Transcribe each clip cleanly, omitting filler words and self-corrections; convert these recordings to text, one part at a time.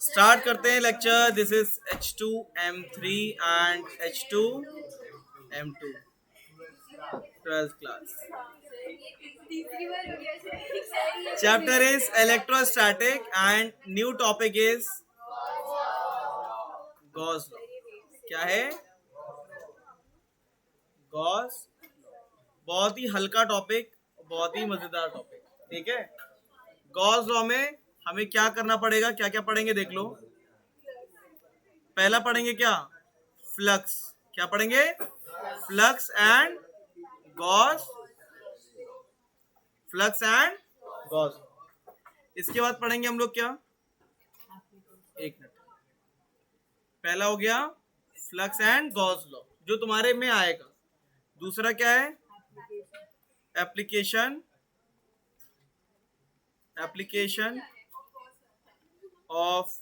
Start करते हैं lecture. This is H2M3 and H2M2 12th class. Chapter is electrostatic and new topic is Gauss law. क्या है? Gauss. बहुत ही हल्का topic, बहुत ही मजेदार टॉपिक. ठीक है. गॉस लॉ में हमें क्या करना पड़ेगा, क्या क्या पढ़ेंगे देख लो. पहला पढ़ेंगे क्या? फ्लक्स. क्या पढ़ेंगे? Flux and Gauss. Flux and Gauss. इसके बाद पढ़ेंगे हम लोग क्या? एक मिनट. पहला हो गया फ्लक्स एंड गॉस लॉ जो तुम्हारे में आएगा. दूसरा क्या है? Application of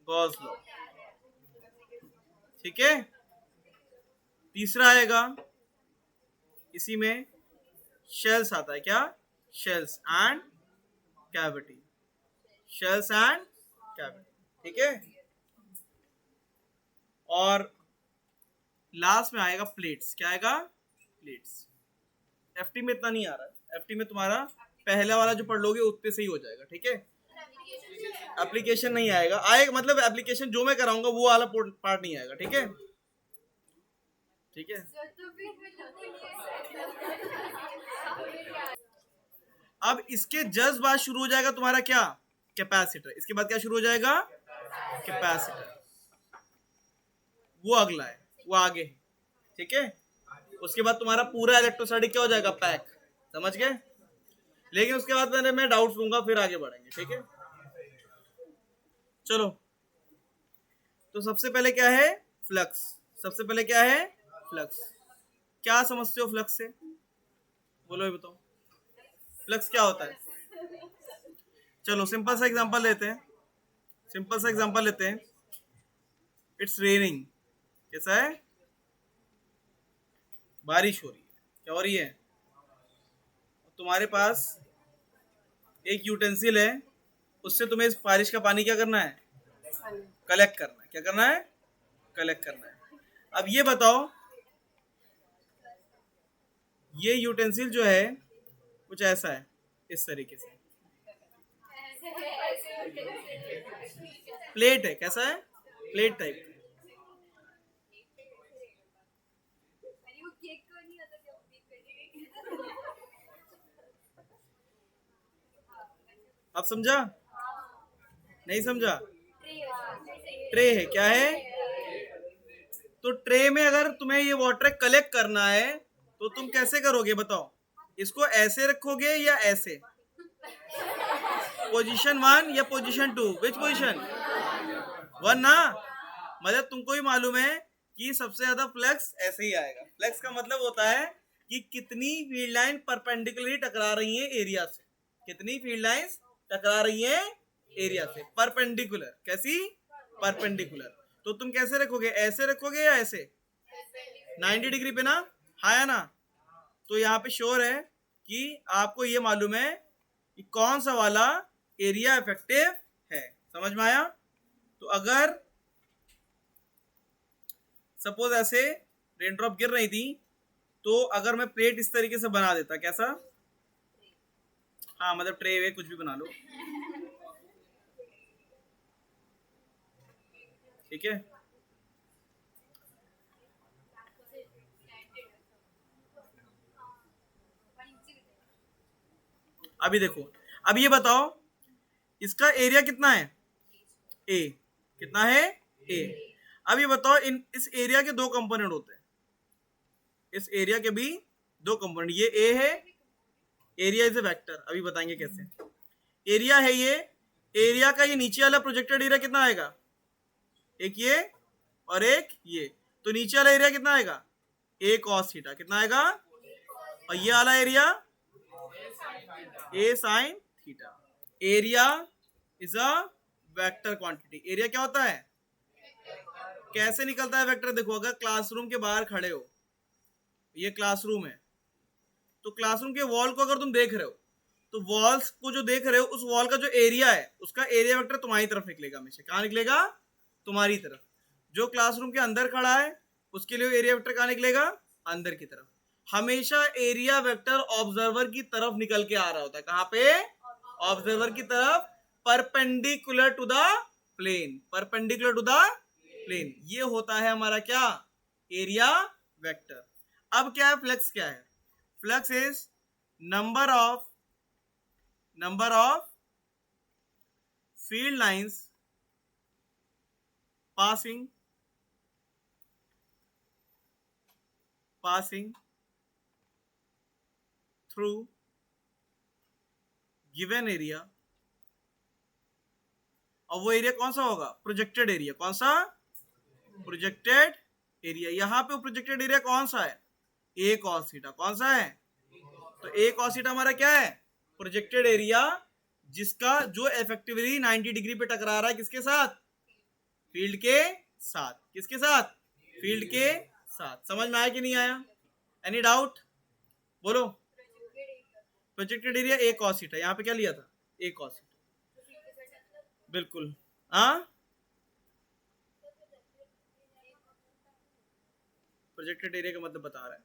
Gauss law. ठीक है. तीसरा आएगा, इसी में शेल्स आता है. क्या? Shells and cavity. Shells and cavity. ठीक है. और लास्ट में आएगा प्लेट्स. क्या आएगा? प्लेट्स. एफटी में इतना नहीं आ रहा है. एफटी में तुम्हारा पहला वाला जो पढ़ लोगे उतने से ही हो जाएगा. ठीक है. एप्लीकेशन नहीं आएगा. आएगा मतलब एप्लीकेशन जो मैं कराऊंगा वो वाला पार्ट नहीं आएगा. ठीक है. ठीक है. अब इसके जस्ट बाद शुरू हो जाएगा तुम्हारा क्या? कैपेसिटर. इसके बाद क्या शुरू हो जाएगा? कैपेसिटर. वो अगला है, वो आगे है. ठीक है. उसके बाद तुम्हारा पूरा इलेक्ट्रोस्टैटिक क्या हो जाएगा? पैक. समझ गए? लेकिन उसके बाद मैं डाउट्स लूंगा, फिर आगे बढ़ेंगे. ठीक है. चलो. तो सबसे पहले क्या है? फ्लक्स. सबसे पहले क्या है? फ्लक्स. क्या समझते हो फ्लक्स से? बोलो, ये बताओ. फ्लक्स क्या होता है? चलो सिंपल सा एग्जांपल लेते हैं. It's raining. कैसा है? बारिश हो रही है. क्या हो रही है? तुम्हारे पास एक यूटेंसिल है, उससे तुम्हें इस बारिश का पानी क्या करना है? कलेक्ट करना है. क्या करना है? कलेक्ट करना है. अब ये बताओ, ये यूटेंसिल जो है कुछ ऐसा है, इस तरीके से प्लेट है. कैसा है? Plate type. अब समझा? नहीं समझा? ट्रे है. क्या है? तो ट्रे में अगर तुम्हें ये वाटर कलेक्ट करना है तो तुम कैसे करोगे बताओ? इसको ऐसे रखोगे या ऐसे? पोजीशन 1 या पोजीशन 2? Which position? 1 ना. मतलब तुमको ही मालूम है कि सबसे ज्यादा फ्लक्स ऐसे ही आएगा. फ्लक्स का मतलब होता है कि कितनी फील्ड लाइन परपेंडिकुलरली टकरा रही है एरिया से. कितनी फील्ड लाइंस टकरा रही है एरिया से परपेंडिकुलर. कैसी? परपेंडिकुलर. तो तुम कैसे रखोगे? ऐसे रखोगे या ऐसे? 90 डिग्री पे ना. हाँ या ना? तो यहाँ पे श्योर है कि आपको ये मालूम है कि कौन सा वाला एरिया इफेक्टिव है. समझ में आया? तो अगर सपोज ऐसे रेन ड्रॉप गिर रही थी, तो अगर मैं प्लेट इस तरीके से बना देता. कैसा? हाँ मतलब ट्रे वे कुछ भी बना लो. ठीक है. अभी देखो, अब ये बताओ इसका एरिया कितना है? ए. कितना है? ए. अब ये बताओ इस एरिया के दो कंपोनेंट होते हैं. इस एरिया के भी दो कंपोनेंट. ये ए है. Area is a vector. अभी बताएंगे कैसे. एरिया है ये. एरिया का ये नीचे वाला प्रोजेक्टेड एरिया कितना आएगा? एक ये और एक ये. तो नीचे वाला एरिया कितना आएगा? ए कॉस थीटा. कितना आएगा? और ये वाला area A sine theta. Area is a vector quantity. Area क्या होता है? कैसे निकलता है वेक्टर? देखो, अगर क्लासरूम के बाहर खड़े हो, ये क्लासरूम है, तो क्लासरूम के वॉल को अगर तुम देख रहे हो तो वॉल्स को जो देख रहे हो, उस वॉल का जो एरिया है उसका एरिया वेक्टर तुम्हारी तरफ निकलेगा हमेशा। कहाँ निकलेगा? तुम्हारी तरफ। जो क्लासरूम के अंदर खड़ा है उसके लिए एरिया वेक्टर कहाँ निकलेगा? अंदर की तरफ। हमेशा एरिया वेक्टर ऑब्जर्वर की तरफ निकल के आ रहा होता है। कहाँ पे? ऑब्जर्वर की तरफ, perpendicular to the plane, perpendicular to the plane. ये होता है हमारा क्या? Area vector. अब क्या है फ्लक्स? क्या है flux? Is number of field lines passing through given area। और वो एरिया कौन सा होगा? Projected area. कौन सा? Projected area. यहां पे प्रोजेक्टेड एरिया कौन सा है? ए कॉस थीटा। कौन सा है? तो ए कॉस थीटा हमारा क्या है? प्रोजेक्टेड एरिया, जिसका जो इफेक्टिवली 90 डिग्री पे टकरा रहा है किसके साथ? फील्ड के साथ। किसके साथ? फील्ड के साथ। समझ में आया कि नहीं आया? Any doubt? बोलो। Projected area A cos theta. यहाँ पे क्या लिया था? A cos theta. बिल्कुल। हाँ, प्रोजेक्टेड एरिया का मतलब बता रहा है।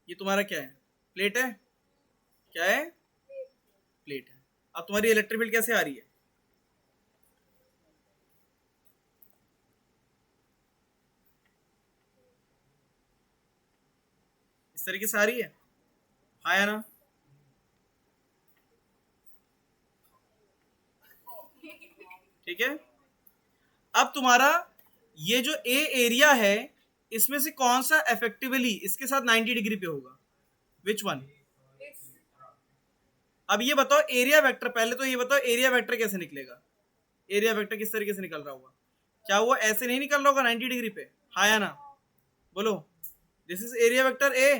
ये तुम्हारा क्या है? प्लेट है। क्या है? प्लेट है। अब तुम्हारी इलेक्ट्रिक फील्ड कैसे आ रही है? इस तरीके से आ रही है। आया ना? ठीक है। अब तुम्हारा ये जो ए एरिया है, इसमें से कौन सा इफेक्टिवली इसके साथ 90 डिग्री पे होगा? Which one? अब ये बताओ एरिया वेक्टर। पहले तो ये बताओ एरिया वेक्टर कैसे निकलेगा? एरिया वेक्टर किस तरीके से निकल रहा होगा? क्या वो ऐसे नहीं निकल रहा होगा 90 डिग्री पे? हाँ या ना? बोलो। This is area vector A.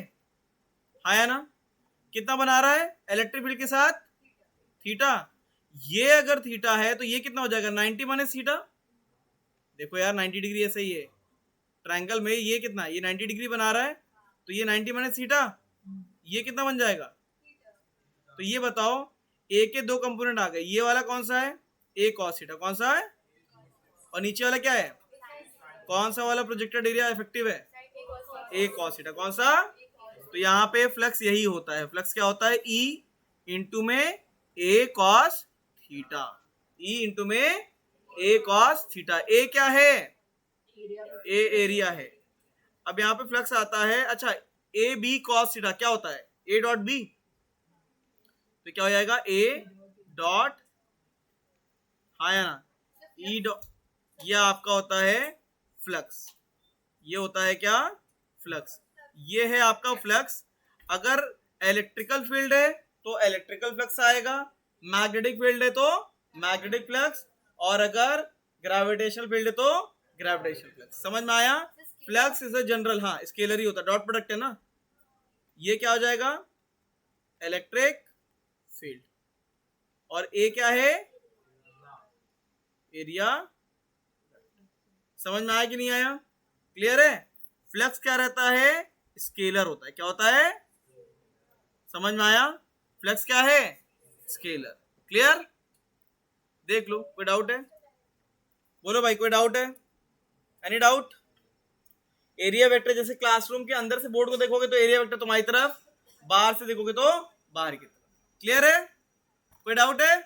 हाँ या ना? कितना बना रहा है? इलेक्ट्रिक फील्ड के साथ थीटा। ये अगर थीटा है तो ये कितना हो जाएगा? 90 माइनस थीटा। देखो यार 90 डिग्री ऐसे ही है ट्रायंगल में। ये कितना? ये 90 डिग्री बना रहा है, तो ये 90 माइनस थीटा, ये कितना बन जाएगा? तो ये बताओ, ए के दो कंपोनेंट आ गए। ये वाला कौन सा है? ए कॉस थीटा। कौन सा है? और नीचे वाला क्या है? कौन सा वाला प्रोजेक्टेड एरिया इफेक्टिव है? ए कॉस थीटा। कौन सा? तो यहाँ पे फ्लक्स यही होता है। फ्लक्स क्या होता है? ई इंटू में ए कॉस थीटा। ई इंटू में ए कॉस थीटा। ए क्या है? ए एरिया है। अब यहाँ पे फ्लक्स आता है। अच्छा, ए बी कॉस थीटा क्या होता है? A dot B. तो क्या हो जाएगा? ए डॉट, हाँ या ना? E dot. ये आपका होता है फ्लक्स। ये होता है क्या? फ्लक्स। ये है आपका फ्लक्स। अगर इलेक्ट्रिकल फील्ड है तो इलेक्ट्रिकल फ्लक्स आएगा, मैग्नेटिक फील्ड है तो मैग्नेटिक फ्लक्स, और अगर ग्रेविटेशनल फील्ड है तो ग्रेविटेशनल फ्लक्स। समझ में आया? फ्लक्स इज अ जनरल, हाँ स्केलर ही होता है, डॉट प्रोडक्ट है ना। ये क्या हो जाएगा? Electric field. और ए क्या है? एरिया। समझ में आया कि नहीं आया? क्लियर है? फ्लक्स क्या रहता है? स्केलर होता है। क्या होता है? समझ में आया? फ्लक्स क्या है? स्केलर। क्लियर? देख लो, कोई डाउट है? बोलो भाई, कोई डाउट है? Any doubt? एरिया वेक्टर जैसे क्लासरूम के अंदर से बोर्ड को देखोगे तो एरिया वेक्टर तुम्हारी तरफ, बाहर से देखोगे तो बाहर की तरफ। क्लियर है? कोई डाउट है?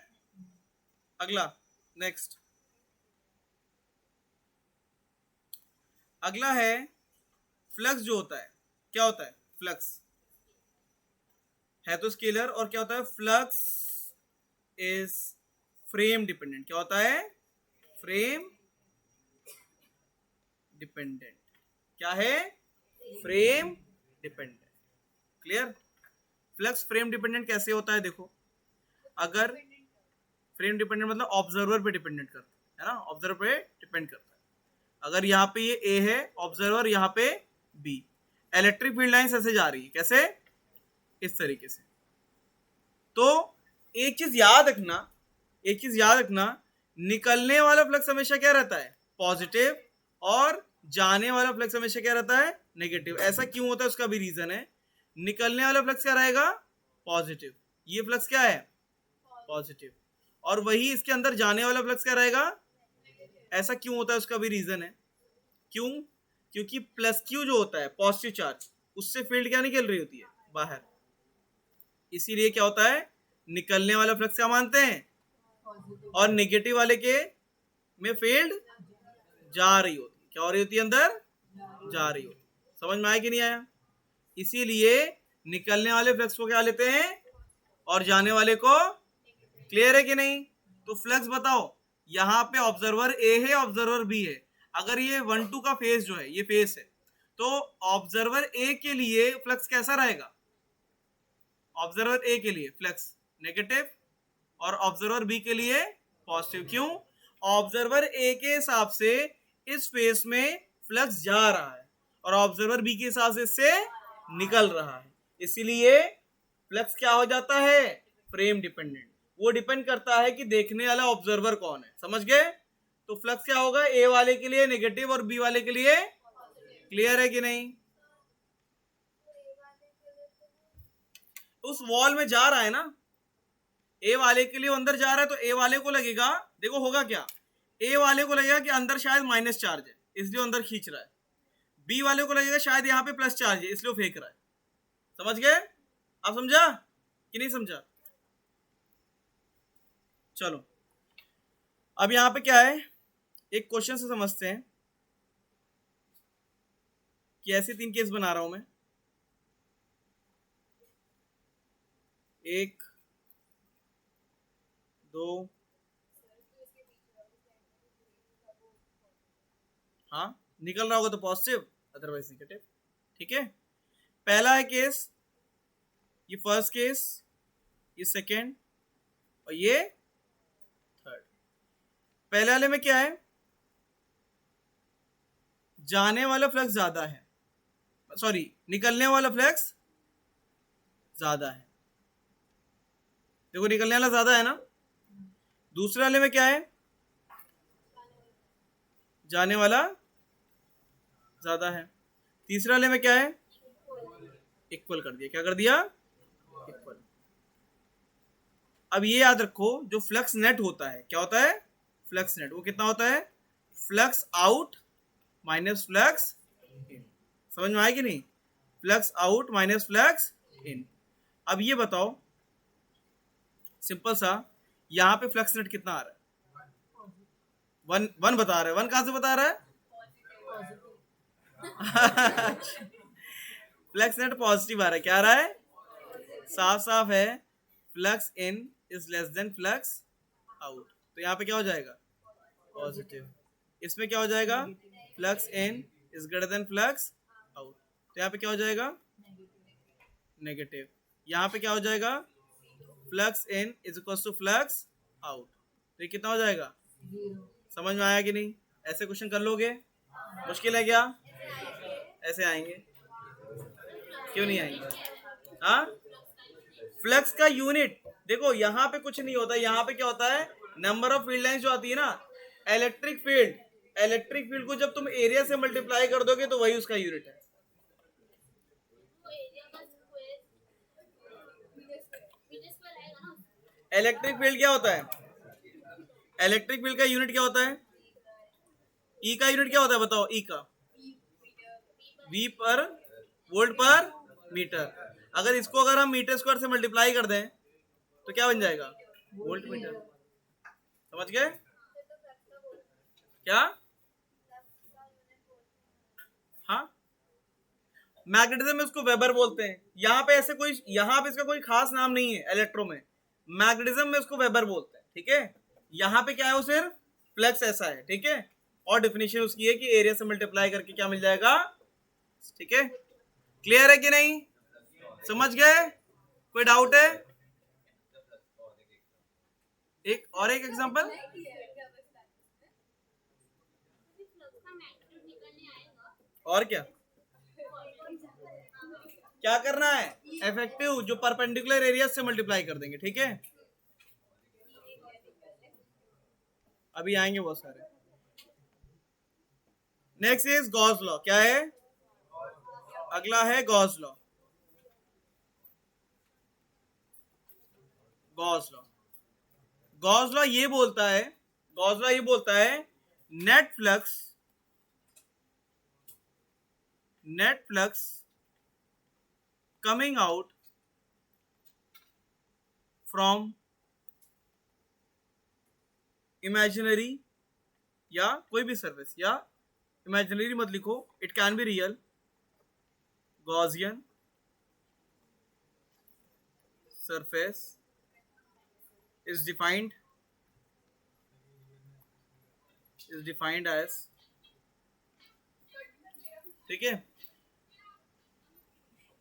अगला, नेक्स्ट। अगला है फ्लक्स। जो होता है, क्या होता है? फ्लक्स है तो स्केलर। और क्या होता है? Flux is frame dependent. क्या होता है? Frame dependent. क्या है? Frame dependent. Clear? Flux frame dependent कैसे होता है? देखो, अगर फ्रेम डिपेंडेंट मतलब ऑब्जर्वर पे डिपेंडेंट करता है ना, ऑब्जर्वर पे डिपेंड करता है। अगर यहाँ पे ये ए है ऑब्जर्वर, यहाँ पे बी, इलेक्ट्रिक फील्ड लाइंस ऐसे जा रही है। कैसे? इस तरीके से। तो एक चीज याद रखना, एक चीज याद रखना, निकलने वाला फ्लक्स हमेशा क्या रहता है? पॉजिटिव। और जाने वाला फ्लक्स हमेशा क्या रहता है? नेगेटिव। ऐसा क्यों होता है? उसका भी रीजन है। निकलने वाला फ्लक्स क्या रहेगा, पॉजिटिव। ये फ्लक्स क्या है, पॉजिटिव। और वही इसके अंदर जाने वाला फ्लक्स क्या रहेगा, ऐसा क्यों होता है, उसका भी रीजन है। क्यों, क्योंकि प्लस क्यू जो होता है पॉजिटिव चार्ज, उससे फील्ड क्या निकल रही होती है, बाहर। इसीलिए क्या होता है, निकलने वाला फ्लक्स क्या मानते हैं, और नेगेटिव वाले के में फील्ड जा रही होती है। क्या हो रही होती है, अंदर जा रही होती है। समझ में आया कि नहीं आया। इसीलिए निकलने वाले फ्लक्स को क्या लेते हैं, और जाने वाले को। क्लियर है कि नहीं। तो फ्लक्स बताओ, यहाँ पे ऑब्जर्वर ए है, ऑब्जर्वर बी है। अगर ये 1 2 का फेस जो है, ये फेस है, तो ऑब्जर्वर ए के लिए फ्लक्स कैसा रहेगा, ऑब्जर्वर ए के लिए फ्लक्स नेगेटिव, और ऑब्जर्वर बी के लिए पॉजिटिव। क्यों, ऑब्जर्वर ए के हिसाब से इस फेस में फ्लक्स जा रहा है, और ऑब्जर्वर बी के हिसाब से इससे निकल रहा है। इसीलिए फ्लक्स क्या हो जाता है, फ्रेम डिपेंडेंट। वो डिपेंड करता है कि देखने वाला ऑब्जर्वर कौन है। समझ गए। तो फ्लक्स क्या होगा, ए वाले के लिए नेगेटिव और बी वाले के लिए। क्लियर है कि नहीं। उस वॉल में जा रहा है ना, ए वाले के लिए अंदर जा रहा है, तो ए वाले को लगेगा, देखो होगा क्या, ए वाले को लगेगा कि अंदर शायद माइनस चार्ज है, इसलिए अंदर खींच रहा है। बी वाले को लगेगा शायद यहाँ पे प्लस चार्ज है, इसलिए फेंक रहा है। समझ गए। आप समझा कि नहीं समझा। चलो अब यहाँ पे क्या है, एक क्वेश्चन से समझते हैं कि ऐसे 3 केस बना रहा हूं मैं। 1 2, हाँ निकल रहा होगा तो पॉजिटिव, अदरवाइज नेगेटिव। ठीक है। पहला है केस, ये फर्स्ट केस, ये सेकेंड, और ये थर्ड। पहले वाले में क्या है, जाने वाला फ्लक्स ज्यादा है, सॉरी निकलने वाला फ्लक्स ज्यादा है। देखो निकलने वाला ज्यादा है ना। दूसरे वाले में क्या है, जाने वाला ज्यादा है। तीसरे वाले में क्या है, इक्वल कर दिया। क्या कर दिया, इक्वल। अब ये याद रखो, जो फ्लक्स नेट होता है, क्या होता है, फ्लक्स नेट, वो कितना होता है, flux out minus flux in. समझ में आया कि नहीं, flux out minus flux in. अब ये बताओ सिंपल सा, यहां पे फ्लक्स नेट कितना आ रहा है, 1 बता रहा है। 1 कहां से बता रहा है फ्लक्स नेट पॉजिटिव आ रहा है। क्या आ रहा है, साफ साफ है, flux in is less than flux out. तो यहाँ पे क्या हो जाएगा, पॉजिटिव। इसमें क्या हो जाएगा, flux in is greater than flux out. तो यहाँ पे क्या हो जाएगा, नेगेटिव। यहाँ पे क्या हो जाएगा, flux in is equal to flux out. तो ये कितना हो जाएगा, समझ में आया कि नहीं। ऐसे क्वेश्चन कर लोगे, मुश्किल है क्या, ऐसे आएंगे, क्यों नहीं आएंगे। हाँ, फ्लक्स का यूनिट देखो, यहाँ पे कुछ नहीं होता। यहाँ पे क्या होता है, नंबर ऑफ फील्ड लाइंस जो आती है ना, इलेक्ट्रिक फील्ड को जब तुम एरिया से मल्टीप्लाई कर दोगे तो वही उसका यूनिट है। इलेक्ट्रिक फील्ड क्या होता है, इलेक्ट्रिक फील्ड का यूनिट क्या होता है, ई का यूनिट क्या होता है बताओ, ई का वी पर वोल्ट पर मीटर। अगर इसको अगर हम मीटर स्क्वायर से मल्टीप्लाई कर दें तो क्या बन जाएगा, वोल्ट मीटर। समझ गए क्या। हाँ, मैग्नेटिज्म में उसको वेबर बोलते हैं। यहाँ पे ऐसे कोई, यहाँ पे इसका कोई खास नाम नहीं है इलेक्ट्रो में, मैग्नेटिज्म में उसको वेबर बोलते हैं। ठीक है, यहाँ पे क्या है, वो सिर्फ फ्लक्स ऐसा है। ठीक है, और डेफिनेशन उसकी है कि एरिया से मल्टीप्लाई करके क्या मिल जाएगा। ठीक है, क्लियर है कि नहीं, समझ गए, कोई डाउट है। एक और एक एग्जांपल, और क्या क्या करना है, इफेक्टिव जो परपेंडिकुलर एरिया से मल्टीप्लाई कर देंगे। ठीक है, अभी आएंगे बहुत सारे। Next is Gauss law. क्या है, अगला है Gauss law. Gauss law. Gauss law ये बोलता है, गॉस लॉ ये बोलता है net flux coming out from imaginary या कोई भी सरफेस, या इमेजिनरी मत लिखो, it can be real, Gaussian surface is defined as, ठीक है,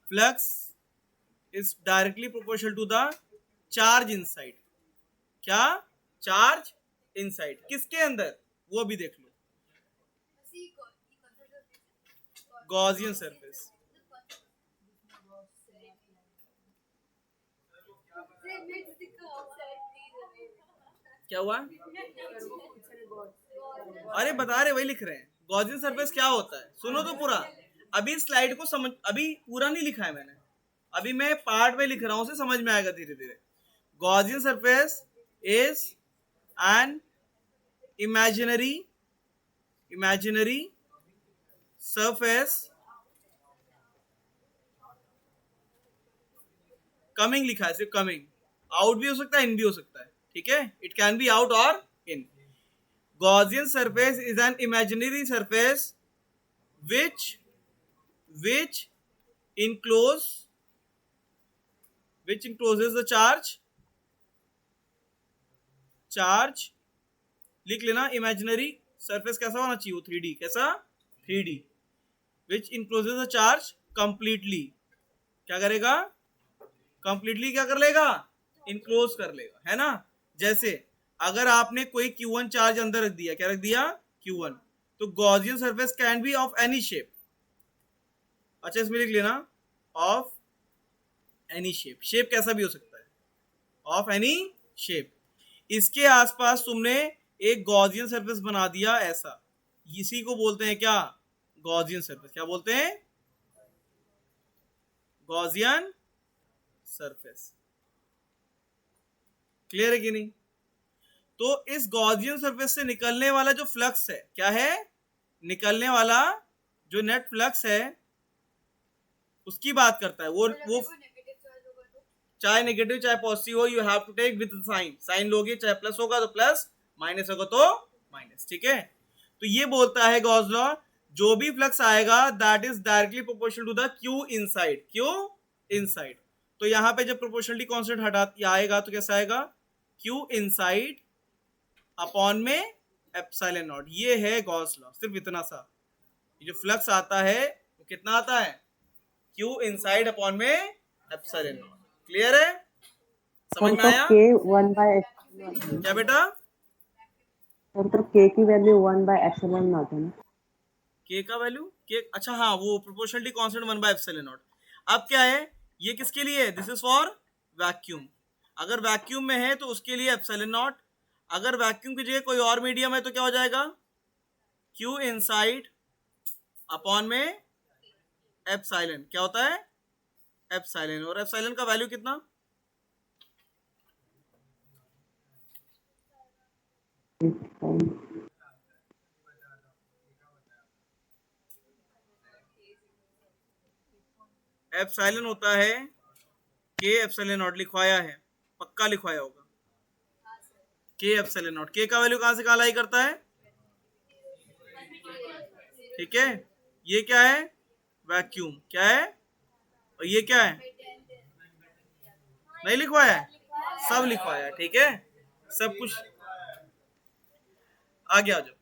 flux is directly proportional to the charge inside. क्या? Charge inside. किसके अंदर? वो भी देख लो, गॉसियन सरफेस। क्या हुआ? अरे बता रहे, वही लिख रहे हैं। गॉसियन सरफेस क्या होता है, सुनो तो पूरा। अभी स्लाइड को समझ, अभी पूरा नहीं लिखा है मैंने, अभी मैं पार्ट में लिख रहा हूं, उसे समझ में आएगा धीरे धीरे। Gaussian surface is an imaginary surface coming लिखा है, सिर्फ कमिंग, आउट भी हो सकता है, इन भी हो सकता है, ठीक है, इट कैन बी आउट और इन। Gaussian surface is an imaginary surface which encloses the charge। लिख लेना, imaginary surface कैसा होना चाहिए, वो 3D, कैसा? 3D, which encloses the charge completely। क्या करेगा? completely क्या कर लेगा? enclose कर लेगा, है ना। जैसे अगर आपने कोई Q1 चार्ज अंदर रख दिया, क्या रख दिया? Q1, तो Gaussian surface can be of any shape. अच्छा, इसमें लिख लेना ऑफ एनी शेप, शेप कैसा भी हो सकता है, ऑफ एनी शेप। इसके आसपास तुमने एक गॉसियन सरफेस बना दिया ऐसा, इसी को बोलते हैं क्या? Gaussian surface. क्या बोलते हैं? Gaussian surface. क्लियर है कि नहीं? तो इस गॉसियन सरफेस से निकलने वाला जो फ्लक्स है, क्या है? निकलने वाला जो नेट फ्लक्स है उसकी बात करता है। वो चाहे नेगेटिव चाहे पॉजिटिव हो, you have to take with sign. Sign लोगे, चाहे प्लस होगा तो प्लस, माइनस होगा तो माइनस, ठीक है। तो ये बोलता है गॉस लॉ, जो भी फ्लक्स आएगा that is directly proportional to the Q inside. Q inside, तो यहां पे जब प्रोपोर्शनलिटी कांस्टेंट हटा आएगा तो कैसा आएगा? क्यू इनसाइड अपॉन में एप्सिलॉन नॉट। ये है गॉस लॉ, सिर्फ इतना सा। ये जो फ्लक्स आता है वो कितना आता है? क्यू इनसाइड अपॉन में एप्सिलॉन नॉट। क्लियर है? समझ में आया? क्या बेटा? तो k की वैल्यू 1/एप्सिलॉन नॉट है ना। k का वैल्यू k, अच्छा हाँ, वो प्रोपोर्शनलिटी कांस्टेंट 1/एप्सिलॉन नॉट। अब क्या है ये, किसके लिए है? This is for vacuum. अगर वैक्यूम में है तो उसके लिए एप्सिलॉन नॉट। अगर वैक्यूम की जगह कोई और मीडियम है तो क्या हो जाएगा? क्यू इनसाइड अपॉन में एप्सिलॉन। क्या होता है? एप्सिलॉन। और एप्सिलॉन का वैल्यू कितना? एप्सिलॉन होता है के एप्सिलॉन नॉट। लिखवाया है, पक्का लिखवाया होगा, के एप्सिलॉन नॉट। के का वैल्यू कहां से कहां लाई करता है? ठीक है, ये क्या है? वैक्यूम। क्या है? और ये क्या है? नहीं लिखवाया है, सब लिखवाया है, ठीक है, सब कुछ। आगे आ जाओ।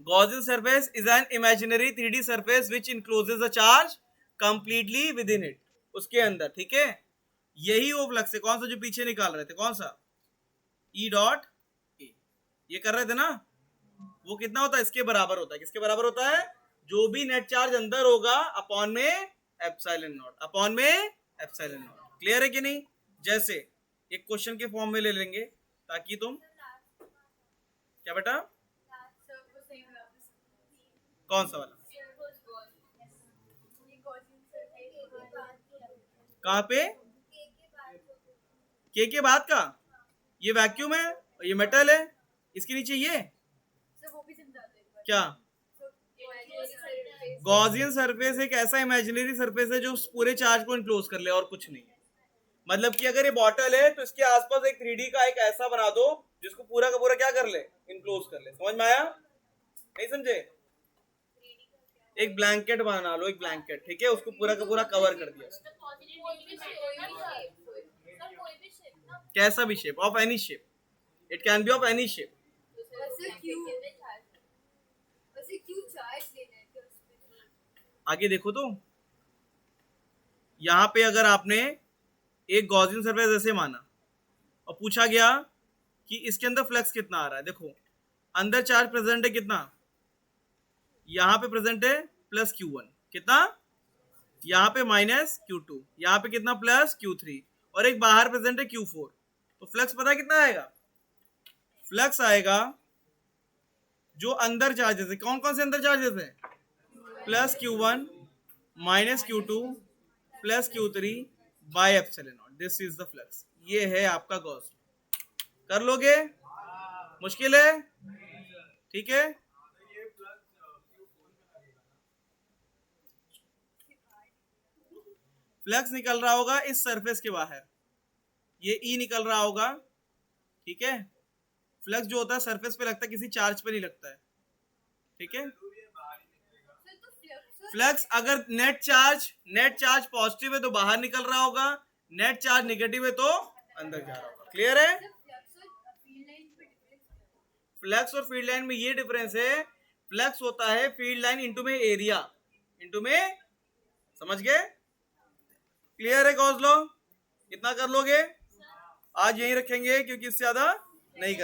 Gaussian surface is an imaginary 3D surface which encloses the charge completely within it। उसके अंदर, ठीक है। यही वो फ्लक्स है, कौन सा जो पीछे निकाल रहे थे, कौन सा? E डॉट ए, ये कर रहे थे ना। वो कितना होता है? इसके बराबर होता है। किसके बराबर होता है? जो भी नेट चार्ज अंदर होगा अपॉन में एप्सिलॉन नॉट, अपॉन में एप्सिलॉन नॉट। क्लियर है कि नहीं? जैसे एक क्वेश्चन के फॉर्म में ले लेंगे ताकि तुम, क्या बेटा? कौन सा वाला? कहां पे? के बाद का ये वैक्यूम है, ये मेटल है, इसके नीचे ये क्या? गॉसियन सरफेस एक ऐसा इमेजिनरी सरफेस है जो उस पूरे चार्ज को इनक्लोज कर ले और कुछ नहीं। मतलब कि अगर ये बॉटल है तो इसके आसपास एक 3D का एक ऐसा बना दो जिसको पूरा का पूरा क्या कर ले, इनक्लोज कर ले। समझ में आया? नहीं समझे? एक ब्लैंकेट बना लो, एक ब्लैंकेट, ठीक है, उसको पूरा का पूरा कवर कर दिया। कैसा भी shape, of any shape, it can B of any shape. आगे देखो तो यहां पे अगर आपने एक गॉसियन सरफेस ऐसे माना और पूछा गया कि इसके अंदर फ्लक्स कितना आ रहा है, देखो अंदर चार्ज प्रेजेंट है कितना, यहां पे प्रेजेंट है प्लस Q1, कितना, यहाँ पे माइनस Q2, यहाँ पे कितना प्लस Q3, और एक बाहर प्रेजेंट है Q4। तो फ्लक्स पता कितना आएगा? फ्लक्स आएगा जो अंदर चार्जेस है, कौन कौन से अंदर चार्जेस है, plus Q1 minus Q2 plus Q3 by epsilon not. This is the flux. ये है आपका गॉस। कर लोगे? मुश्किल है? ठीक है। फ्लक्स निकल रहा होगा इस सरफेस के बाहर, ये E निकल रहा होगा, ठीक है। फ्लक्स जो होता है सरफेस पे लगता है, किसी चार्ज पे नहीं लगता है, ठीक है। फ्लक्स अगर नेट चार्ज पॉजिटिव है तो बाहर निकल रहा होगा, नेट चार्ज नेगेटिव है तो अंदर जा रहा होगा। क्लियर है? फ्लक्स और फील्ड लाइन में ये डिफरेंस है, फ्लक्स होता है फील्ड लाइन इंटू में एरिया, इंटू में, समझ गए? क्लियर है गॉस लॉ? इतना कर लोगे? आज यहीं रखेंगे क्योंकि इससे ज्यादा नहीं कर